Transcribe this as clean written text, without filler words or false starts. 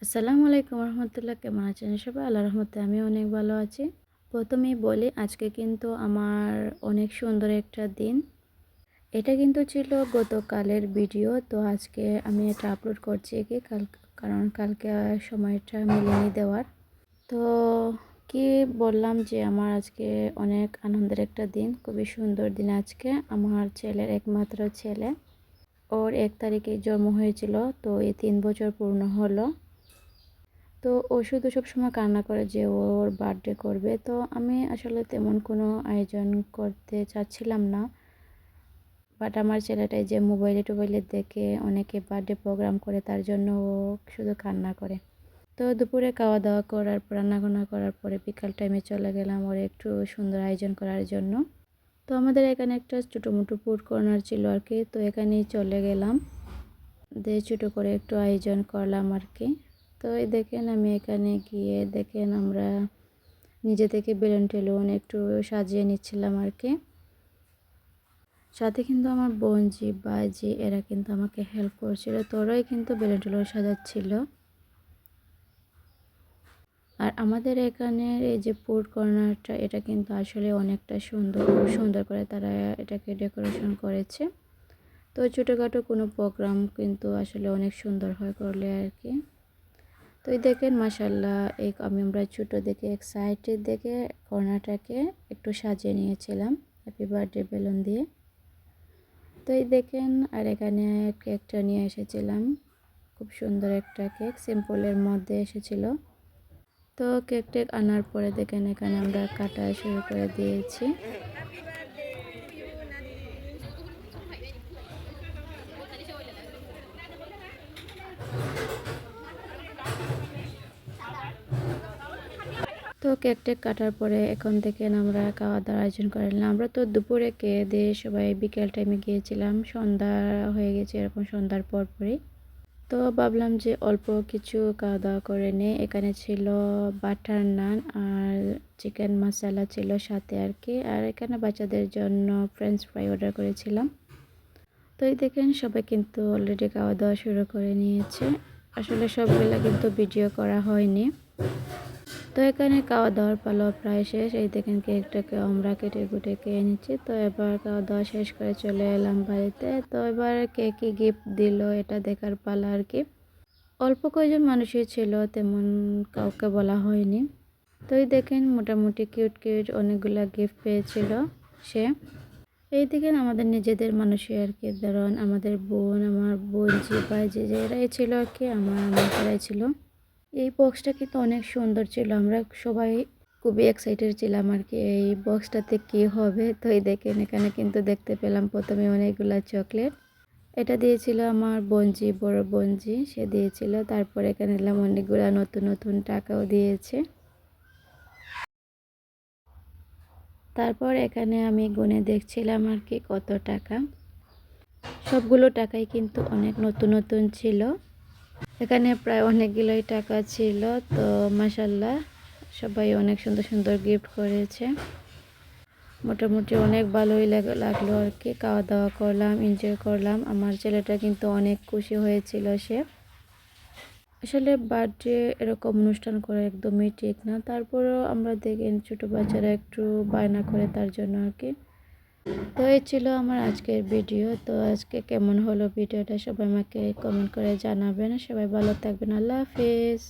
আসসালামু আলাইকুম রহমতুল্লাহ, কেমন আছেন সবাই? আল্লাহ রহমতে আমি অনেক ভালো আছি। প্রথমেই বলি, আজকে কিন্তু আমার অনেক সুন্দর একটা দিন। এটা কিন্তু ছিল গতকালের ভিডিও, তো আজকে আমি এটা আপলোড করছি কারণ কালকে সময়টা মিলিয়ে দেওয়ার। তো কি বললাম যে আমার আজকে অনেক আনন্দের একটা দিন, খুবই সুন্দর দিন আজকে। আমার ছেলের একমাত্র ছেলে, ওর 1 তারিখে জন্ম হয়েছিল, তো এই 3 বছর পূর্ণ হলো। তো ও শুধু সবসময় কান্না করে যে ওর বার্থডে করবে। তো আমি আসলে তেমন কোনো আয়োজন করতে চাচ্ছিলাম না, বাট আমার ছেলেটাই যে মোবাইলে টোবাইলে দেখে অনেকে বার্থডে প্রোগ্রাম করে, তার জন্য ও শুধু কান্না করে। তো দুপুরে খাওয়া দাওয়া করার পর, রান্নাবান্না করার পরে বিকাল টাইমে চলে গেলাম ওর একটু সুন্দর আয়োজন করার জন্য। তো আমাদের এখানে একটা ছোটো মোটো ফুড কর্নার ছিল আর কি, তো এখানেই চলে গেলাম, দিয়ে ছোটো করে একটু আয়োজন করলাম আর কি। তো এই দেখেন, আমি এখানে গিয়ে দেখেন আমরা নিজে থেকে বেলুন টেলুন একটু সাজিয়ে নিচ্ছিলাম আর কি। সাথে কিন্তু আমার বোনজি বাজি এরা কিন্তু আমাকে হেল্প করছিল, তো ওরাই কিন্তু বেলুন টেলুন সাজাচ্ছিল। আর আমাদের এখানের এই যে ফুড কর্নারটা, এটা কিন্তু আসলে অনেকটা সুন্দর, খুব সুন্দর করে তারা এটাকে ডেকোরেশন করেছে। তো ছোটোখাটো কোনো প্রোগ্রাম কিন্তু আসলে অনেক সুন্দর হয় করলে আর কি। তো এই দেখেন মাশাল্লাহ, আমরা ছোটো দেখে এক সাইডে দেখে কর্নারটাকে একটু সাজিয়ে নিয়েছিলাম হ্যাপি বার্থডে বেলুন দিয়ে। তো এই দেখেন, আর এখানে কেকটা নিয়ে এসেছিলাম, খুব সুন্দর একটা কেক, সিম্পলের মধ্যে এসেছিল। তো কেক টেক আনার পরে দেখেন এখানে আমরা কাটা শুরু করে দিয়েছি। তো কেক টেক কাটার পরে এখন থেকে আমরা খাওয়া দাওয়ার আয়োজন করে নিলাম। আমরা তো দুপুরে খেয়ে দিয়ে সবাই বিকেল টাইমে গিয়েছিলাম, সন্ধ্যা হয়ে গেছে এরকম, সন্ধ্যার পরপরই। তো ভাবলাম যে অল্প কিছু খাওয়া দাওয়া করে নিই। এখানে ছিল বাটার নান আর চিকেন মশলা ছিল সাথে আর কি। আর এখানে বাচ্চাদের জন্য ফ্রেঞ্চ ফ্রাই অর্ডার করেছিলাম। তো এই দেখেন সবাই কিন্তু অলরেডি খাওয়া দাওয়া শুরু করে নিয়েছে। আসলে সবগুলো কিন্তু ভিডিও করা হয়নি। তো এখানে খাওয়া দাওয়ার পালা প্রায় শেষ। এই দেখেন কেকটাকে আমরা কেটে কুটে খেয়ে নিচ্ছি। তো এবার খাওয়া দাওয়া শেষ করে চলে এলাম বাড়িতে। তো এবার কে কী গিফট দিল এটা দেখার পালা আর কি। অল্প কয়েকজন মানুষই ছিল, তেমন কাউকে বলা হয়নি। তো এই দেখেন মোটামুটি কিউট কিউট অনেকগুলা গিফট পেয়েছিল সে। এই দেখেন আমাদের নিজেদের মানুষই আর কি, ধরুন আমাদের বোন, আমার বোন জি ভাই যে এরাই ছিল আর কি, আমার এরাই ছিল। এই বক্সটা কিন্তু অনেক সুন্দর ছিল, আমরা সবাই খুবই এক্সাইটেড ছিলাম আর কি এই বক্সটাতে কি হবে। তো এই দেখেন এখানে কিন্তু দেখতে পেলাম প্রথমে অনেকগুলা চকলেট, এটা দিয়েছিল আমার বোনজি, বড় বোনজি, সে দিয়েছিল। তারপর এখানে এলাম অনেকগুলা নতুন নতুন টাকাও দিয়েছে। তারপর এখানে আমি গুনে দেখছিলাম আর কি কত টাকা। সবগুলো টাকাই কিন্তু অনেক নতুন নতুন ছিল, এখানে প্রায় অনেকগুলোই টাকা ছিল। তো মাশাল্লাহ সবাই অনেক সুন্দর সুন্দর গিফট করেছে। মোটামুটি অনেক ভালোই লাগলো আর কি। খাওয়া দাওয়া করলাম, এনজয় করলাম। আমার ছেলেটা কিন্তু অনেক খুশি হয়েছিল সে। আসলে বার্থডে এরকম অনুষ্ঠান করা একদমই ঠিক না, তারপরেও আমরা দেখেন ছোটো বাচ্চারা একটু বায়না করে তার জন্য আর কি। তো এই ছিল আমার আজকের ভিডিও। তো আজকে কেমন হলো ভিডিওটা সবাই আমাকে কমেন্ট করে জানাবেন। সবাই ভালো থাকবেন, আল্লাহ হাফেজ।